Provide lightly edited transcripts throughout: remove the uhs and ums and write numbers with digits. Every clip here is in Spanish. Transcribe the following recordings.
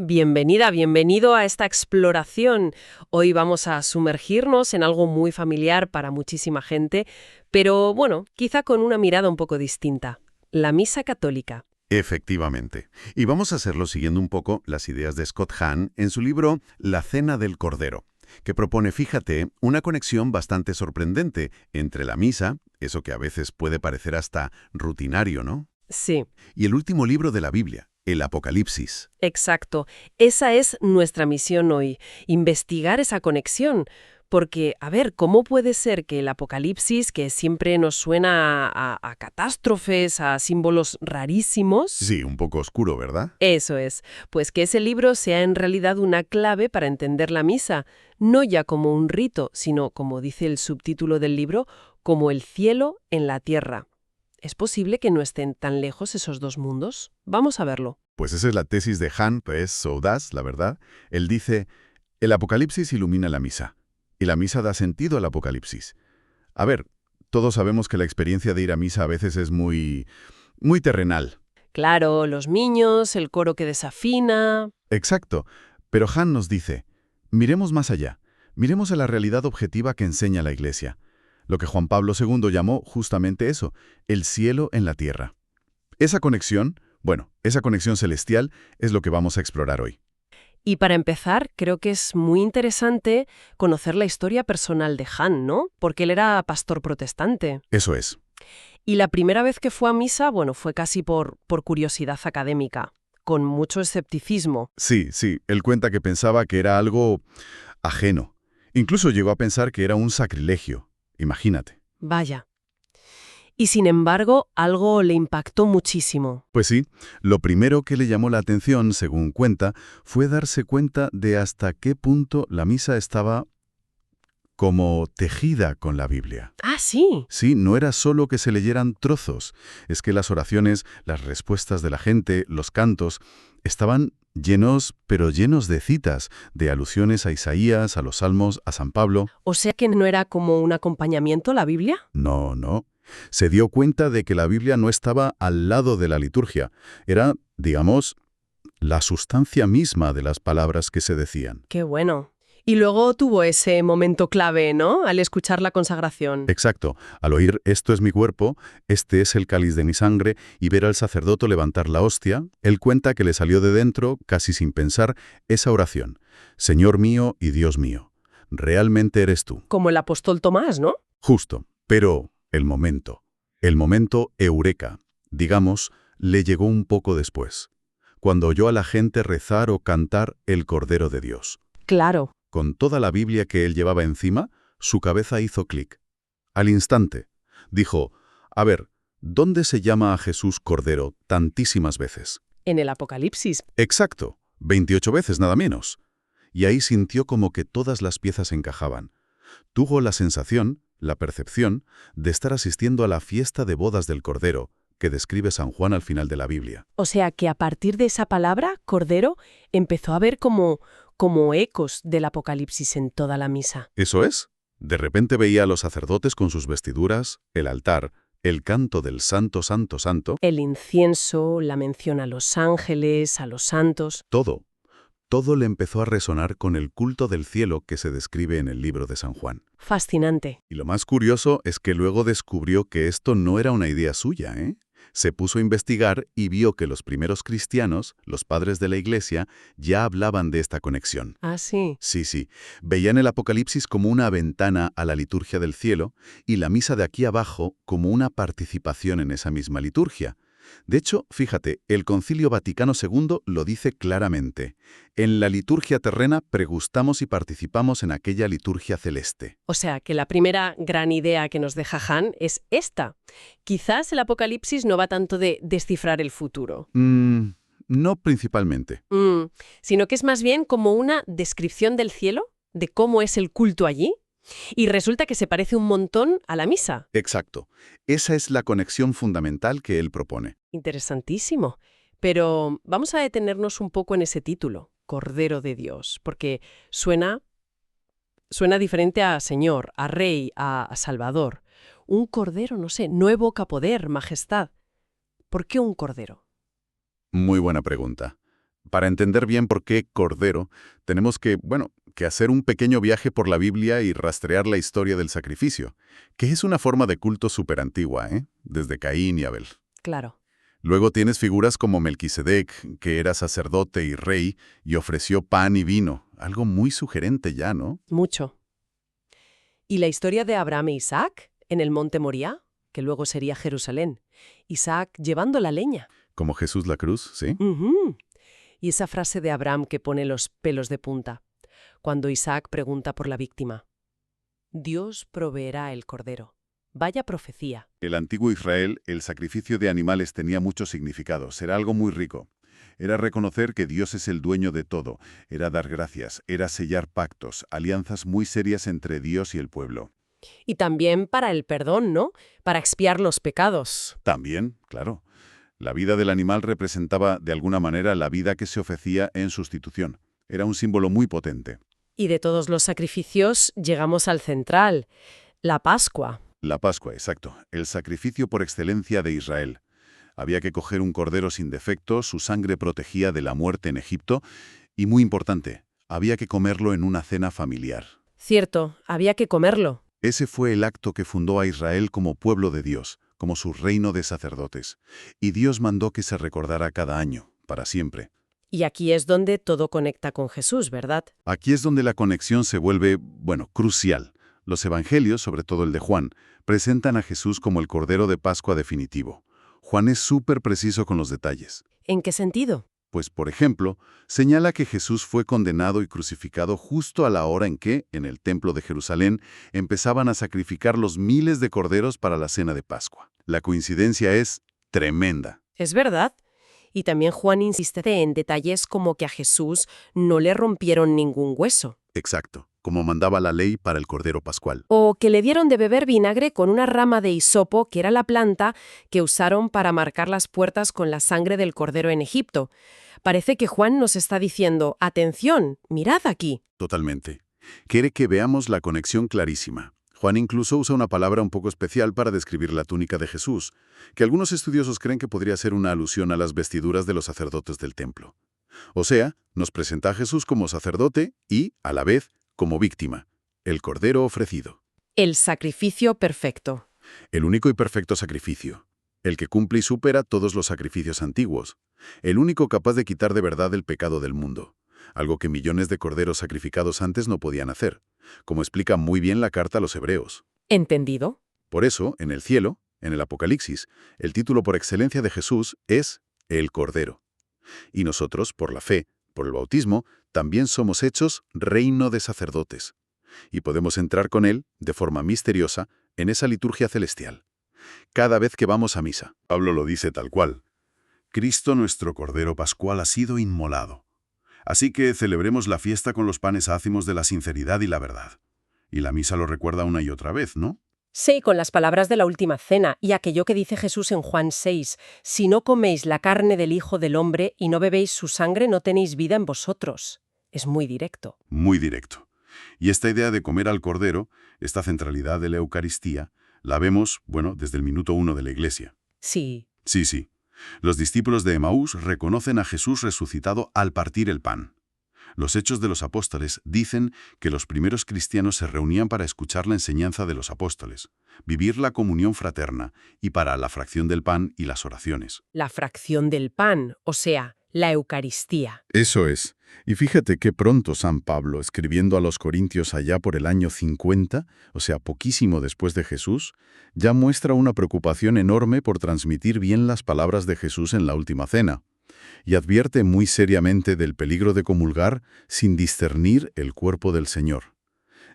Bienvenida, bienvenido a esta exploración. Hoy vamos a sumergirnos en algo muy familiar para muchísima gente, pero bueno, quizá con una mirada un poco distinta. La misa católica. Efectivamente. Y vamos a hacerlo siguiendo un poco las ideas de Scott Hahn en su libro La Cena del Cordero, que propone, fíjate, una conexión bastante sorprendente entre la misa, eso que a veces puede parecer hasta rutinario, ¿no? Sí, Y el último libro de la Biblia, el Apocalipsis. exacto. Esa es nuestra misión hoy, investigar esa conexión. Porque, a ver, ¿cómo puede ser que el Apocalipsis, que siempre nos suena a catástrofes, a símbolos rarísimos? Sí, un poco oscuro, ¿verdad? Eso es, pues que ese libro sea en realidad una clave para entender la misa, no ya como un rito, sino, como dice el subtítulo del libro, como el cielo en la tierra. ¿Es posible que no estén tan lejos esos dos mundos? Vamos a verlo. Pues esa es la tesis de Hahn, pues audaz, la verdad. Él dice, el Apocalipsis ilumina la misa, y la misa da sentido al Apocalipsis. A ver, todos sabemos que la experiencia de ir a misa a veces es muy terrenal. Claro, los niños, el coro que desafina. Exacto, pero Hahn nos dice, miremos más allá, miremos a la realidad objetiva que enseña la Iglesia, lo que Juan Pablo II llamó justamente eso, el cielo en la tierra. Esa conexión, esa conexión celestial es lo que vamos a explorar hoy. Y para empezar, creo que es muy interesante conocer la historia personal de Hahn, ¿no? Porque él era pastor protestante. Eso es. Y la primera vez que fue a misa, bueno, fue casi por curiosidad académica, con mucho escepticismo. Sí, él cuenta que pensaba que era algo ajeno. Incluso llegó a pensar que era un sacrilegio. Imagínate. Vaya. Y sin embargo, algo le impactó muchísimo. Pues sí, lo primero que le llamó la atención, según cuenta, fue darse cuenta de hasta qué punto la misa estaba como tejida con la Biblia. Ah, sí. Sí, no era solo que se leyeran trozos, es que las oraciones, las respuestas de la gente, los cantos, estaban llenos, pero llenos de citas, de alusiones a Isaías, a los Salmos, a San Pablo. O sea que no era como un acompañamiento la Biblia. No. Se dio cuenta de que la Biblia no estaba al lado de la liturgia. Era, digamos, la sustancia misma de las palabras que se decían. Qué bueno. Y luego tuvo ese momento clave, ¿no? Al escuchar la consagración. Exacto. Al oír «esto es mi cuerpo, este es el cáliz de mi sangre» y ver al sacerdote levantar la hostia, él cuenta que le salió de dentro, casi sin pensar, esa oración. «Señor mío y Dios mío, realmente eres tú». Como el apóstol Tomás, ¿no? Justo. Pero el momento eureka, digamos, le llegó un poco después, cuando oyó a la gente rezar o cantar el Cordero de Dios. Claro. Con toda la Biblia que él llevaba encima, su cabeza hizo clic. Al instante, dijo, a ver, ¿dónde se llama a Jesús Cordero tantísimas veces? En el Apocalipsis. Exacto, 28 veces nada menos. Y ahí sintió como que todas las piezas encajaban. Tuvo la sensación, la percepción, de estar asistiendo a la fiesta de bodas del Cordero, que describe San Juan al final de la Biblia. O sea que a partir de esa palabra, Cordero, empezó a ver como ecos del Apocalipsis en toda la misa. ¿Eso es? De repente veía a los sacerdotes con sus vestiduras, el altar, el canto del Santo, Santo, Santo. El incienso, la mención a los ángeles, a los santos. Todo le empezó a resonar con el culto del cielo que se describe en el libro de San Juan. Fascinante. Y lo más curioso es que luego descubrió que esto no era una idea suya, ¿eh? Se puso a investigar y vio que los primeros cristianos, los padres de la Iglesia, ya hablaban de esta conexión. Ah, sí. Sí. Veían el Apocalipsis como una ventana a la liturgia del cielo y la misa de aquí abajo como una participación en esa misma liturgia. De hecho, fíjate, el Concilio Vaticano II lo dice claramente. En la liturgia terrena pregustamos y participamos en aquella liturgia celeste. O sea que la primera gran idea que nos deja Hahn es esta. Quizás el Apocalipsis no va tanto de descifrar el futuro. No principalmente. Sino que es más bien como una descripción del cielo, de cómo es el culto allí. Y resulta que se parece un montón a la misa. Exacto. Esa es la conexión fundamental que él propone. Interesantísimo. Pero vamos a detenernos un poco en ese título, Cordero de Dios, porque suena diferente a Señor, a Rey, a Salvador. Un cordero, no sé, no evoca poder, majestad. ¿Por qué un cordero? Muy buena pregunta. Para entender bien por qué cordero, tenemos que hacer un pequeño viaje por la Biblia y rastrear la historia del sacrificio, que es una forma de culto súper antigua, desde Caín y Abel. Claro. Luego tienes figuras como Melquisedec, que era sacerdote y rey, y ofreció pan y vino, algo muy sugerente ya, ¿no? Mucho. ¿Y la historia de Abraham e Isaac en el monte Moriah, que luego sería Jerusalén? Isaac llevando la leña. Como Jesús la cruz, ¿sí? Ujú. Y esa frase de Abraham que pone los pelos de punta, cuando Isaac pregunta por la víctima. Dios proveerá el cordero. Vaya profecía. El antiguo Israel, el sacrificio de animales tenía muchos significados, era algo muy rico. Era reconocer que Dios es el dueño de todo, era dar gracias, era sellar pactos, alianzas muy serias entre Dios y el pueblo. Y también para el perdón, ¿no? Para expiar los pecados. También, claro, la vida del animal representaba de alguna manera la vida que se ofrecía en sustitución. Era un símbolo muy potente. Y de todos los sacrificios llegamos al central, la Pascua. La Pascua, exacto, el sacrificio por excelencia de Israel. Había que coger un cordero sin defecto, su sangre protegía de la muerte en Egipto, y muy importante, había que comerlo en una cena familiar. Cierto, había que comerlo. Ese fue el acto que fundó a Israel como pueblo de Dios, como su reino de sacerdotes. Y Dios mandó que se recordara cada año, para siempre. Y aquí es donde todo conecta con Jesús, ¿verdad? Aquí es donde la conexión se vuelve, crucial. Los evangelios, sobre todo el de Juan, presentan a Jesús como el Cordero de Pascua definitivo. Juan es súper preciso con los detalles. ¿En qué sentido? Pues, por ejemplo, señala que Jesús fue condenado y crucificado justo a la hora en que, en el templo de Jerusalén, empezaban a sacrificar los miles de corderos para la cena de Pascua. La coincidencia es tremenda. Es verdad. Y también Juan insiste en detalles como que a Jesús no le rompieron ningún hueso. Exacto, como mandaba la ley para el cordero pascual. O que le dieron de beber vinagre con una rama de hisopo, que era la planta que usaron para marcar las puertas con la sangre del cordero en Egipto. Parece que Juan nos está diciendo, atención, mirad aquí. Totalmente. Quiere que veamos la conexión clarísima. Juan incluso usa una palabra un poco especial para describir la túnica de Jesús, que algunos estudiosos creen que podría ser una alusión a las vestiduras de los sacerdotes del templo. O sea, nos presenta a Jesús como sacerdote y, a la vez, como víctima, el cordero ofrecido. El sacrificio perfecto. El único y perfecto sacrificio. El que cumple y supera todos los sacrificios antiguos. El único capaz de quitar de verdad el pecado del mundo. Algo que millones de corderos sacrificados antes no podían hacer, como explica muy bien la carta a los hebreos. ¿Entendido? Por eso, en el cielo, en el Apocalipsis, el título por excelencia de Jesús es el Cordero. Y nosotros, por la fe, por el bautismo, también somos hechos reino de sacerdotes. Y podemos entrar con él, de forma misteriosa, en esa liturgia celestial. Cada vez que vamos a misa, Pablo lo dice tal cual. Cristo nuestro Cordero Pascual ha sido inmolado. Así que celebremos la fiesta con los panes ácimos de la sinceridad y la verdad. Y la misa lo recuerda una y otra vez, ¿no? Sí, con las palabras de la última cena y aquello que dice Jesús en Juan 6, si no coméis la carne del Hijo del Hombre y no bebéis su sangre, no tenéis vida en vosotros. Es muy directo. Muy directo. Y esta idea de comer al Cordero, esta centralidad de la Eucaristía, la vemos, desde el minuto 1 de la Iglesia. Sí. Sí. Los discípulos de Emaús reconocen a Jesús resucitado al partir el pan. Los Hechos de los Apóstoles dicen que los primeros cristianos se reunían para escuchar la enseñanza de los apóstoles, vivir la comunión fraterna y para la fracción del pan y las oraciones. La fracción del pan, o sea, la Eucaristía. Eso es. Y fíjate qué pronto San Pablo, escribiendo a los Corintios allá por el año 50, o sea, poquísimo después de Jesús, ya muestra una preocupación enorme por transmitir bien las palabras de Jesús en la última cena. Y advierte muy seriamente del peligro de comulgar sin discernir el cuerpo del Señor.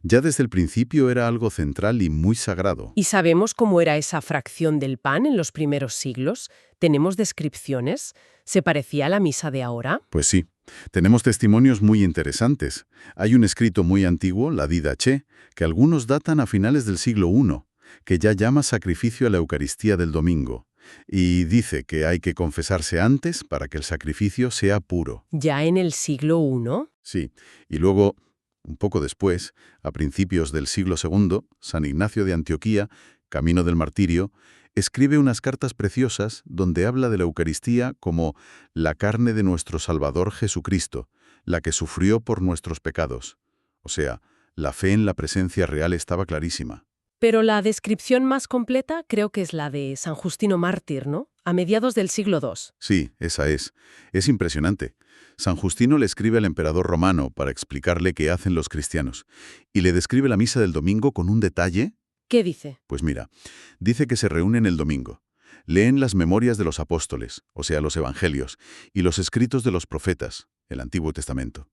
Ya desde el principio era algo central y muy sagrado. ¿Y sabemos cómo era esa fracción del pan en los primeros siglos? ¿Tenemos descripciones? ¿Se parecía a la misa de ahora? Pues sí, tenemos testimonios muy interesantes. Hay un escrito muy antiguo, la Didache, que algunos datan a finales del siglo I, que ya llama sacrificio a la Eucaristía del domingo. Y dice que hay que confesarse antes para que el sacrificio sea puro. ¿Ya en el siglo I? Sí, y luego, un poco después, a principios del siglo II, San Ignacio de Antioquía, camino del martirio, escribe unas cartas preciosas donde habla de la Eucaristía como la carne de nuestro Salvador Jesucristo, la que sufrió por nuestros pecados. O sea, la fe en la presencia real estaba clarísima. Pero la descripción más completa creo que es la de San Justino Mártir, ¿no? A mediados del siglo II. Sí, esa es. Es impresionante. San Justino le escribe al emperador romano para explicarle qué hacen los cristianos, y le describe la misa del domingo con un detalle. ¿Qué dice? Pues mira, dice que se reúnen el domingo, leen las memorias de los apóstoles, o sea, los evangelios, y los escritos de los profetas, el Antiguo Testamento.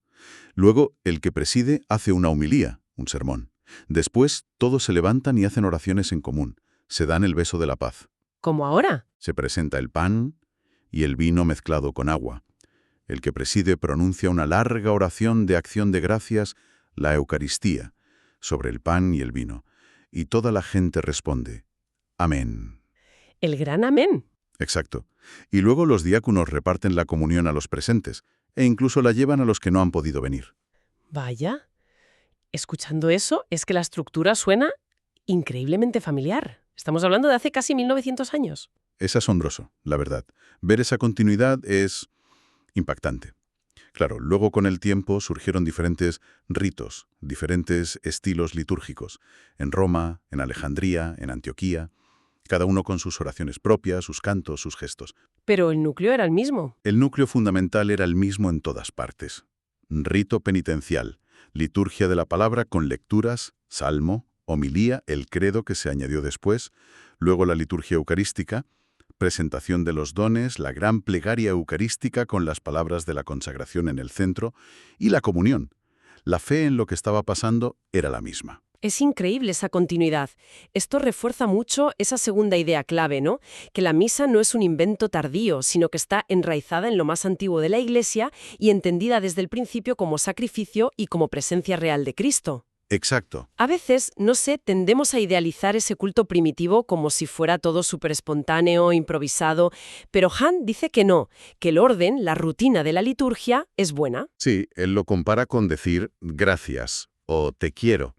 Luego, el que preside hace una homilía, un sermón. Después, todos se levantan y hacen oraciones en común. Se dan el beso de la paz. ¿Como ahora? Se presenta el pan y el vino mezclado con agua. El que preside pronuncia una larga oración de acción de gracias, la Eucaristía, sobre el pan y el vino. Y toda la gente responde, amén. El gran amén. Exacto. Y luego los diáconos reparten la comunión a los presentes, e incluso la llevan a los que no han podido venir. Vaya. Escuchando eso, es que la estructura suena increíblemente familiar. Estamos hablando de hace casi 1900 años. Es asombroso, la verdad. Ver esa continuidad es impactante. Claro, luego con el tiempo surgieron diferentes ritos, diferentes estilos litúrgicos, en Roma, en Alejandría, en Antioquía, cada uno con sus oraciones propias, sus cantos, sus gestos. Pero el núcleo era el mismo. El núcleo fundamental era el mismo en todas partes. Rito penitencial, liturgia de la palabra con lecturas, salmo, homilía, el credo que se añadió después, luego la liturgia eucarística, presentación de los dones, la gran plegaria eucarística con las palabras de la consagración en el centro y la comunión. La fe en lo que estaba pasando era la misma. Es increíble esa continuidad. Esto refuerza mucho esa segunda idea clave, ¿no? Que la misa no es un invento tardío, sino que está enraizada en lo más antiguo de la Iglesia y entendida desde el principio como sacrificio y como presencia real de Cristo. Exacto. A veces, no sé, tendemos a idealizar ese culto primitivo como si fuera todo súper espontáneo, improvisado, pero Hahn dice que no, que el orden, la rutina de la liturgia, es buena. Sí, él lo compara con decir gracias o te quiero.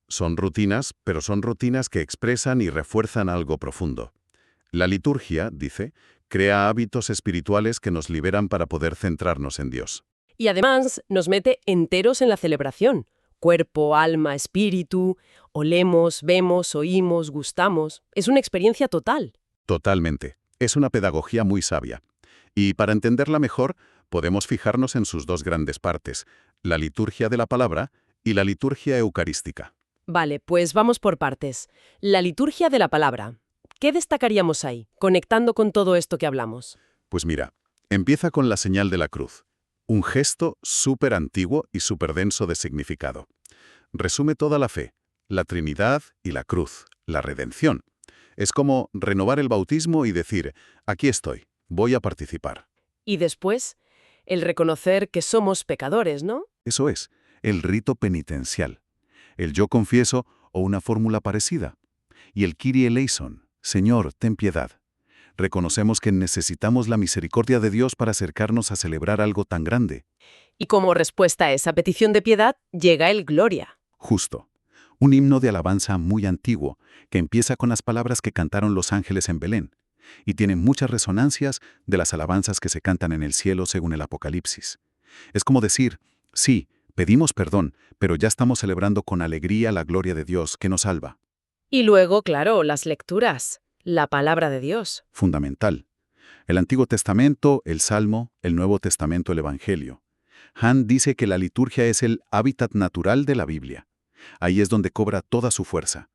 Son rutinas, pero son rutinas que expresan y refuerzan algo profundo. La liturgia, dice, crea hábitos espirituales que nos liberan para poder centrarnos en Dios. Y además nos mete enteros en la celebración. Cuerpo, alma, espíritu, olemos, vemos, oímos, gustamos. Es una experiencia total. Totalmente. Es una pedagogía muy sabia. Y para entenderla mejor, podemos fijarnos en sus dos grandes partes, la liturgia de la palabra y la liturgia eucarística. Vale, pues vamos por partes. La liturgia de la palabra. ¿Qué destacaríamos ahí, conectando con todo esto que hablamos? Pues mira, empieza con la señal de la cruz. Un gesto súper antiguo y súper denso de significado. Resume toda la fe, la Trinidad y la cruz, la redención. Es como renovar el bautismo y decir, aquí estoy, voy a participar. Y después, el reconocer que somos pecadores, ¿no? Eso es, el rito penitencial. El yo confieso o una fórmula parecida. Y el Kyrie eleison, Señor, ten piedad. Reconocemos que necesitamos la misericordia de Dios para acercarnos a celebrar algo tan grande. Y como respuesta a esa petición de piedad, llega el Gloria. Justo. Un himno de alabanza muy antiguo, que empieza con las palabras que cantaron los ángeles en Belén, y tiene muchas resonancias de las alabanzas que se cantan en el cielo según el Apocalipsis. Es como decir, sí, pedimos perdón, pero ya estamos celebrando con alegría la gloria de Dios que nos salva. Y luego, claro, las lecturas, la palabra de Dios. Fundamental. El Antiguo Testamento, el Salmo, el Nuevo Testamento, el Evangelio. Hahn dice que la liturgia es el hábitat natural de la Biblia. Ahí es donde cobra toda su fuerza.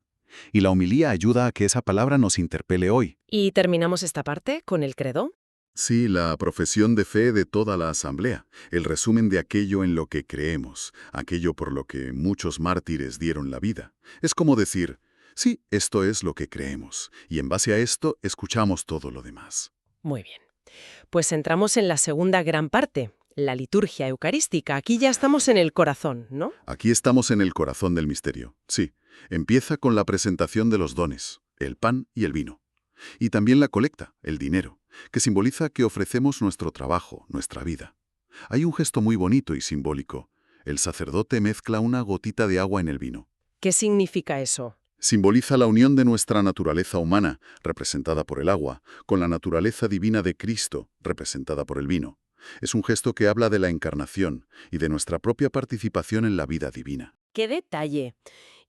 Y la homilía ayuda a que esa palabra nos interpele hoy. Y terminamos esta parte con el credo. Sí, la profesión de fe de toda la asamblea, el resumen de aquello en lo que creemos, aquello por lo que muchos mártires dieron la vida. Es como decir, sí, esto es lo que creemos, y en base a esto escuchamos todo lo demás. Muy bien. Pues entramos en la segunda gran parte, la liturgia eucarística. Aquí ya estamos en el corazón, ¿no? Aquí estamos en el corazón del misterio, sí. Empieza con la presentación de los dones, el pan y el vino. Y también la colecta, el dinero, que simboliza que ofrecemos nuestro trabajo, nuestra vida. Hay un gesto muy bonito y simbólico. El sacerdote mezcla una gotita de agua en el vino. ¿Qué significa eso? Simboliza la unión de nuestra naturaleza humana, representada por el agua, con la naturaleza divina de Cristo, representada por el vino. Es un gesto que habla de la encarnación y de nuestra propia participación en la vida divina. ¡Qué detalle!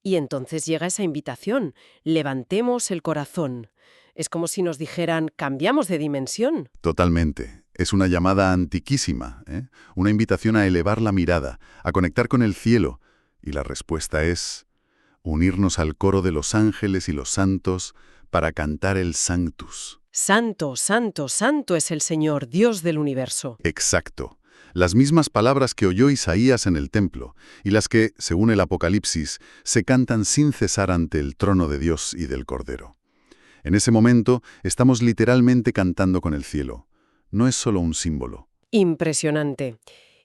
Y entonces llega esa invitación, levantemos el corazón. Es como si nos dijeran, cambiamos de dimensión. Totalmente. Es una llamada antiquísima, ¿eh? Una invitación a elevar la mirada, a conectar con el cielo. Y la respuesta es unirnos al coro de los ángeles y los santos para cantar el Sanctus. Santo, santo, santo es el Señor, Dios del universo. Exacto. Las mismas palabras que oyó Isaías en el templo y las que, según el Apocalipsis, se cantan sin cesar ante el trono de Dios y del Cordero. En ese momento estamos literalmente cantando con el cielo. No es solo un símbolo. Impresionante.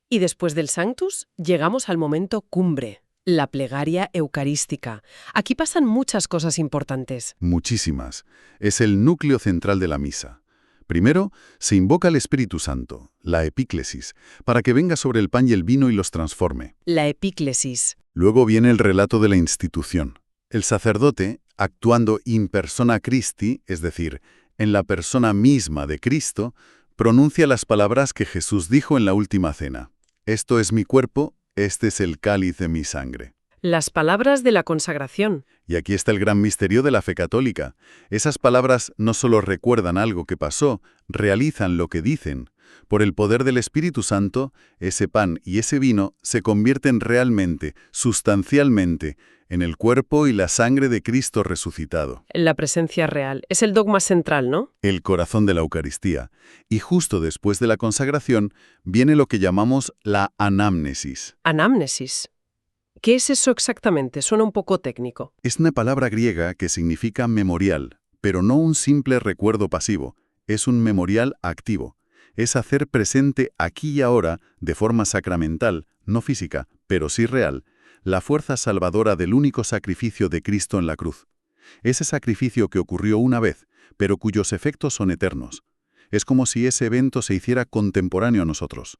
Y después del Sanctus, llegamos al momento cumbre, la plegaria eucarística. Aquí pasan muchas cosas importantes. Muchísimas. Es el núcleo central de la misa. Primero, se invoca al Espíritu Santo, la epíclesis, para que venga sobre el pan y el vino y los transforme. La epíclesis. Luego viene el relato de la institución. El sacerdote, actuando in persona Christi, es decir, en la persona misma de Cristo, pronuncia las palabras que Jesús dijo en la última cena. Esto es mi cuerpo, este es el cáliz de mi sangre. Las palabras de la consagración. Y aquí está el gran misterio de la fe católica. Esas palabras no solo recuerdan algo que pasó, realizan lo que dicen. Por el poder del Espíritu Santo, ese pan y ese vino se convierten realmente, sustancialmente, en el cuerpo y la sangre de Cristo resucitado. La presencia real. Es el dogma central, ¿no? El corazón de la Eucaristía. Y justo después de la consagración viene lo que llamamos la anamnesis. Anamnesis. ¿Qué es eso exactamente? Suena un poco técnico. Es una palabra griega que significa memorial, pero no un simple recuerdo pasivo. Es un memorial activo. Es hacer presente aquí y ahora, de forma sacramental, no física, pero sí real, la fuerza salvadora del único sacrificio de Cristo en la cruz. Ese sacrificio que ocurrió una vez, pero cuyos efectos son eternos. Es como si ese evento se hiciera contemporáneo a nosotros.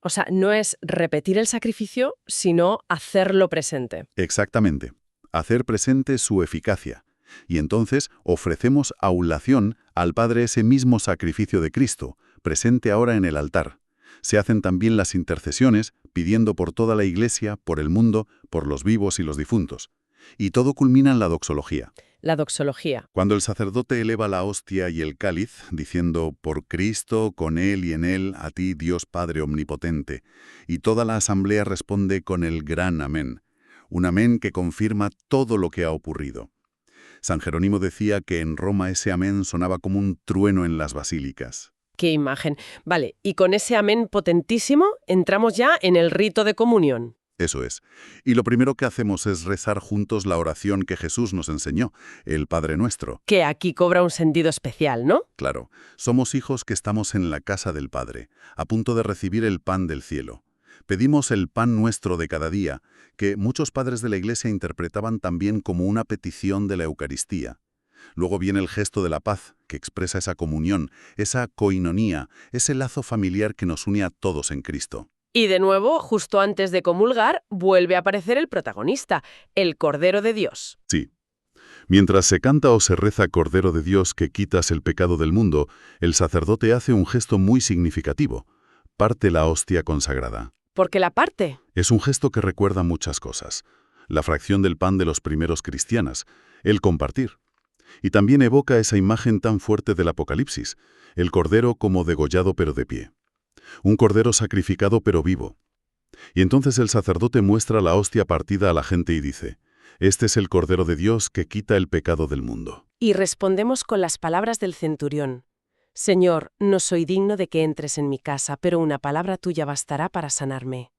O sea, no es repetir el sacrificio, sino hacerlo presente. Exactamente. Hacer presente su eficacia. Y entonces ofrecemos aulación al Padre ese mismo sacrificio de Cristo, presente ahora en el altar. Se hacen también las intercesiones, pidiendo por toda la Iglesia, por el mundo, por los vivos y los difuntos. Y todo culmina en la doxología. La doxología. Cuando el sacerdote eleva la hostia y el cáliz, diciendo, por Cristo, con Él y en Él, a ti, Dios Padre Omnipotente, y toda la asamblea responde con el gran amén, un amén que confirma todo lo que ha ocurrido. San Jerónimo decía que en Roma ese amén sonaba como un trueno en las basílicas. ¡Qué imagen! Vale, y con ese amén potentísimo entramos ya en el rito de comunión. Eso es. Y lo primero que hacemos es rezar juntos la oración que Jesús nos enseñó, el Padre Nuestro. Que aquí cobra un sentido especial, ¿no? Claro, somos hijos que estamos en la casa del Padre, a punto de recibir el pan del cielo. Pedimos el pan nuestro de cada día, que muchos padres de la Iglesia interpretaban también como una petición de la Eucaristía. Luego viene el gesto de la paz, que expresa esa comunión, esa coinonía, ese lazo familiar que nos une a todos en Cristo. Y de nuevo, justo antes de comulgar, vuelve a aparecer el protagonista, el Cordero de Dios. Sí. Mientras se canta o se reza Cordero de Dios que quitas el pecado del mundo, el sacerdote hace un gesto muy significativo. Parte la hostia consagrada. ¿Por qué la parte? Es un gesto que recuerda muchas cosas. La fracción del pan de los primeros cristianos, el compartir. Y también evoca esa imagen tan fuerte del Apocalipsis, el cordero como degollado pero de pie. Un cordero sacrificado pero vivo. Y entonces el sacerdote muestra la hostia partida a la gente y dice, este es el Cordero de Dios que quita el pecado del mundo. Y respondemos con las palabras del centurión. Señor, no soy digno de que entres en mi casa, pero una palabra tuya bastará para sanarme.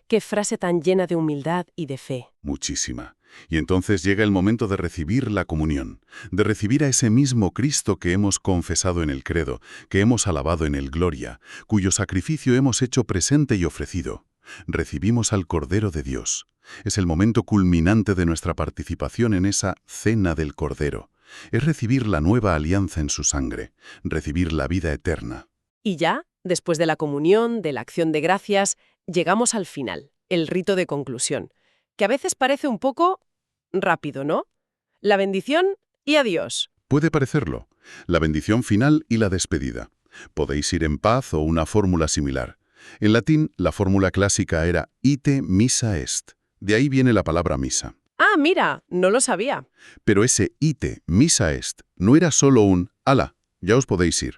Qué frase tan llena de humildad y de fe. Muchísima. Y entonces llega el momento de recibir la comunión, de recibir a ese mismo Cristo que hemos confesado en el credo, que hemos alabado en el Gloria, cuyo sacrificio hemos hecho presente y ofrecido. Recibimos al Cordero de Dios. Es el momento culminante de nuestra participación en esa cena del Cordero. Es recibir la nueva alianza en su sangre, recibir la vida eterna. Y ya, después de la comunión, de la acción de gracias, llegamos al final, el rito de conclusión, que a veces parece un poco rápido, ¿no? La bendición y adiós. Puede parecerlo. La bendición final y la despedida. Podéis ir en paz o una fórmula similar. En latín, la fórmula clásica era ite missa est. De ahí viene la palabra misa. Ah, mira, no lo sabía. Pero ese ite missa est no era solo un «ala, ya os podéis ir».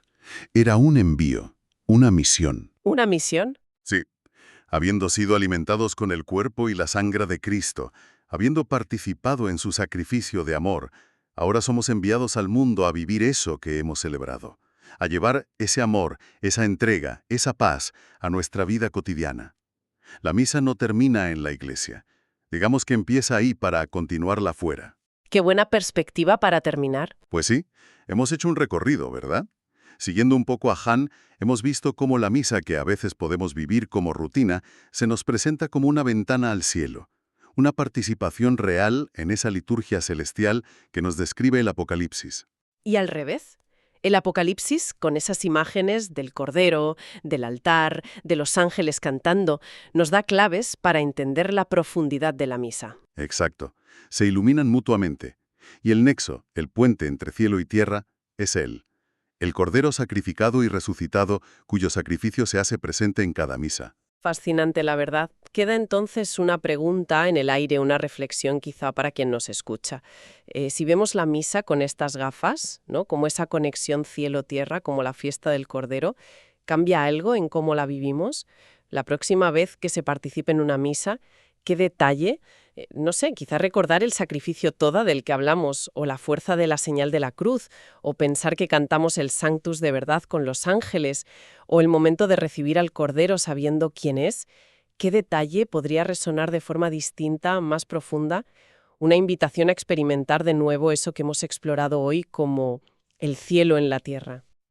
Era un envío, una misión. ¿Una misión? Sí. Habiendo sido alimentados con el cuerpo y la sangre de Cristo, habiendo participado en su sacrificio de amor, ahora somos enviados al mundo a vivir eso que hemos celebrado, a llevar ese amor, esa entrega, esa paz a nuestra vida cotidiana. La misa no termina en la iglesia. Digamos que empieza ahí para continuarla fuera. Qué buena perspectiva para terminar. Pues sí, hemos hecho un recorrido, ¿verdad? Siguiendo un poco a Han, hemos visto cómo la misa que a veces podemos vivir como rutina se nos presenta como una ventana al cielo, una participación real en esa liturgia celestial que nos describe el Apocalipsis. ¿Y al revés? El Apocalipsis, con esas imágenes del Cordero, del altar, de los ángeles cantando, nos da claves para entender la profundidad de la misa. Exacto. Se iluminan mutuamente. Y el nexo, el puente entre cielo y tierra, es Él. El Cordero sacrificado y resucitado, cuyo sacrificio se hace presente en cada misa. Fascinante, la verdad. Queda entonces una pregunta en el aire, una reflexión quizá para quien nos escucha. Si vemos la misa con estas gafas, ¿no? Como esa conexión cielo-tierra, como la fiesta del Cordero, ¿cambia algo en cómo la vivimos? La próxima vez que se participe en una misa, ¿qué detalle? No sé, quizá recordar el sacrificio toda del que hablamos, o la fuerza de la señal de la cruz, o pensar que cantamos el Sanctus de verdad con los ángeles, o el momento de recibir al Cordero sabiendo quién es. ¿Qué detalle podría resonar de forma distinta, más profunda? Una invitación a experimentar de nuevo eso que hemos explorado hoy como el cielo en la tierra.